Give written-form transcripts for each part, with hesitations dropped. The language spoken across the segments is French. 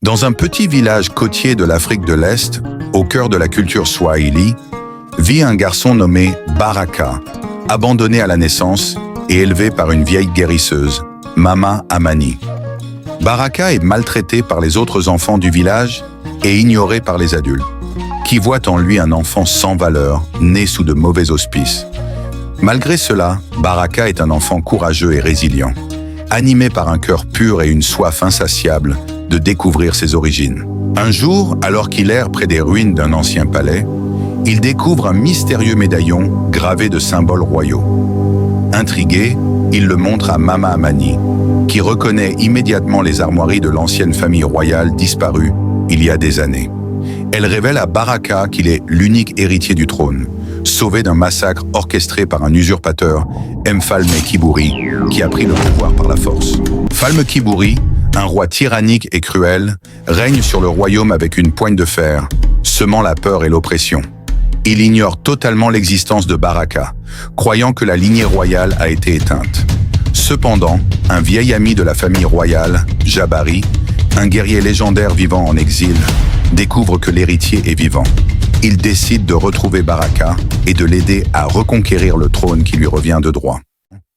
Dans un petit village côtier de l'Afrique de l'Est, au cœur de la culture swahili, vit un garçon nommé Baraka, abandonné à la naissance et élevé par une vieille guérisseuse, Mama Amani. Baraka est maltraité par les autres enfants du village et ignoré par les adultes, qui voient en lui un enfant sans valeur, né sous de mauvais auspices. Malgré cela, Baraka est un enfant courageux et résilient, animé par un cœur pur et une soif insatiable de découvrir ses origines. Un jour, alors qu'il erre près des ruines d'un ancien palais, il découvre un mystérieux médaillon gravé de symboles royaux. Intrigué, il le montre à Mama Amani, qui reconnaît immédiatement les armoiries de l'ancienne famille royale disparue il y a des années. Elle révèle à Baraka qu'il est l'unique héritier du trône, sauvé d'un massacre orchestré par un usurpateur, Mfalme Kiburi, qui a pris le pouvoir par la force. Mfalme Kiburi, un roi tyrannique et cruel, règne sur le royaume avec une poigne de fer, semant la peur et l'oppression. Il ignore totalement l'existence de Baraka, croyant que la lignée royale a été éteinte. Cependant, un vieil ami de la famille royale, Jabari, un guerrier légendaire vivant en exil, découvre que l'héritier est vivant. Il décide de retrouver Baraka et de l'aider à reconquérir le trône qui lui revient de droit.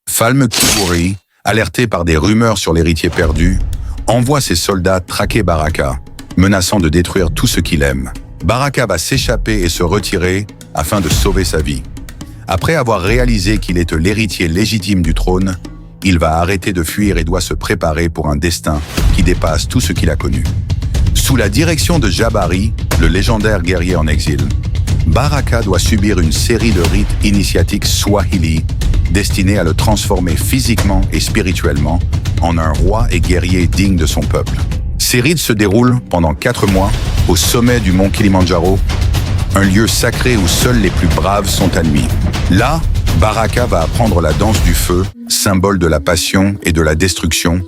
Mfalme Kiburi, alerté par des rumeurs sur l'héritier perdu, envoie ses soldats traquer Baraka, menaçant de détruire tout ce qu'il aime. Baraka va s'échapper et se retirer afin de sauver sa vie. Après avoir réalisé qu'il est l'héritier légitime du trône, il va arrêter de fuir et doit se préparer pour un destin qui dépasse tout ce qu'il a connu. Sous la direction de Jabari, le légendaire guerrier en exil, Baraka doit subir une série de rites initiatiques swahili destinés à le transformer physiquement et spirituellement en un roi et guerrier digne de son peuple. Ces rites se déroulent pendant 4 mois au sommet du mont Kilimandjaro, un lieu sacré où seuls les plus braves sont admis. Là, Baraka va apprendre la danse du feu, symbole de la passion et de la destruction,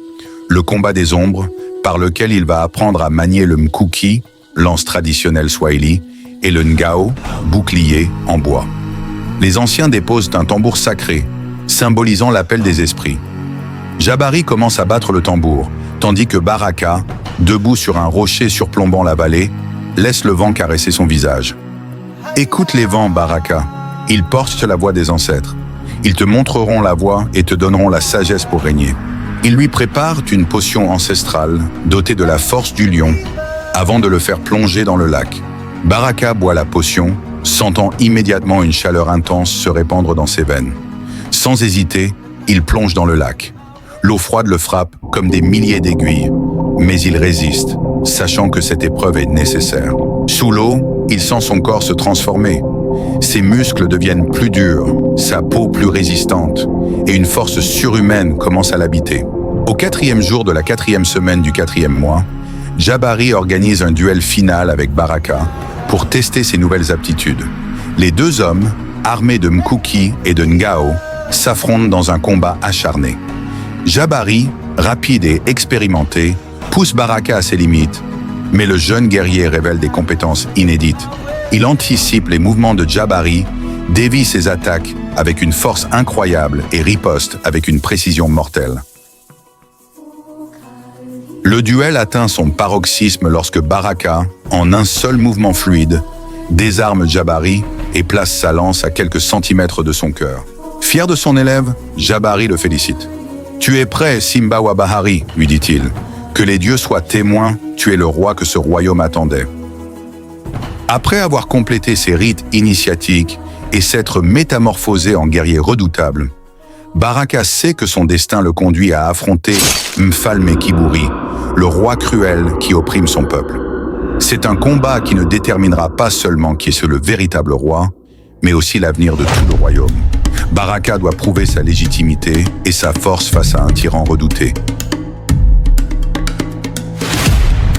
le combat des ombres, par lequel il va apprendre à manier le mkuki, lance traditionnelle swahili, et le ngao, bouclier en bois. Les anciens déposent un tambour sacré, symbolisant l'appel des esprits. Jabari commence à battre le tambour, tandis que Baraka, debout sur un rocher surplombant la vallée, laisse le vent caresser son visage. Écoute les vents, Baraka. Ils portent la voix des ancêtres. Ils te montreront la voie et te donneront la sagesse pour régner. Ils lui préparent une potion ancestrale, dotée de la force du lion, avant de le faire plonger dans le lac. Baraka boit la potion, sentant immédiatement une chaleur intense se répandre dans ses veines. Sans hésiter, il plonge dans le lac. L'eau froide le frappe comme des milliers d'aiguilles, mais il résiste, sachant que cette épreuve est nécessaire. Sous l'eau, il sent son corps se transformer. Ses muscles deviennent plus durs, sa peau plus résistante, et une force surhumaine commence à l'habiter. Au 4e jour de la 4e semaine du 4e mois, Jabari organise un duel final avec Baraka pour tester ses nouvelles aptitudes. Les deux hommes, armés de mkuki et de ngao, s'affrontent dans un combat acharné. Jabari, rapide et expérimenté, pousse Baraka à ses limites, mais le jeune guerrier révèle des compétences inédites. Il anticipe les mouvements de Jabari, dévie ses attaques avec une force incroyable et riposte avec une précision mortelle. Le duel atteint son paroxysme lorsque Baraka, en un seul mouvement fluide, désarme Jabari et place sa lance à quelques centimètres de son cœur. Fier de son élève, Jabari le félicite. « Tu es prêt, Simba wa Bahari » lui dit-il. « Que les dieux soient témoins, tu es le roi que ce royaume attendait. » Après avoir complété ses rites initiatiques et s'être métamorphosé en guerrier redoutable, Baraka sait que son destin le conduit à affronter Mfalme Kiburi, le roi cruel qui opprime son peuple. C'est un combat qui ne déterminera pas seulement qui est le véritable roi, mais aussi l'avenir de tout le royaume. Baraka doit prouver sa légitimité et sa force face à un tyran redouté.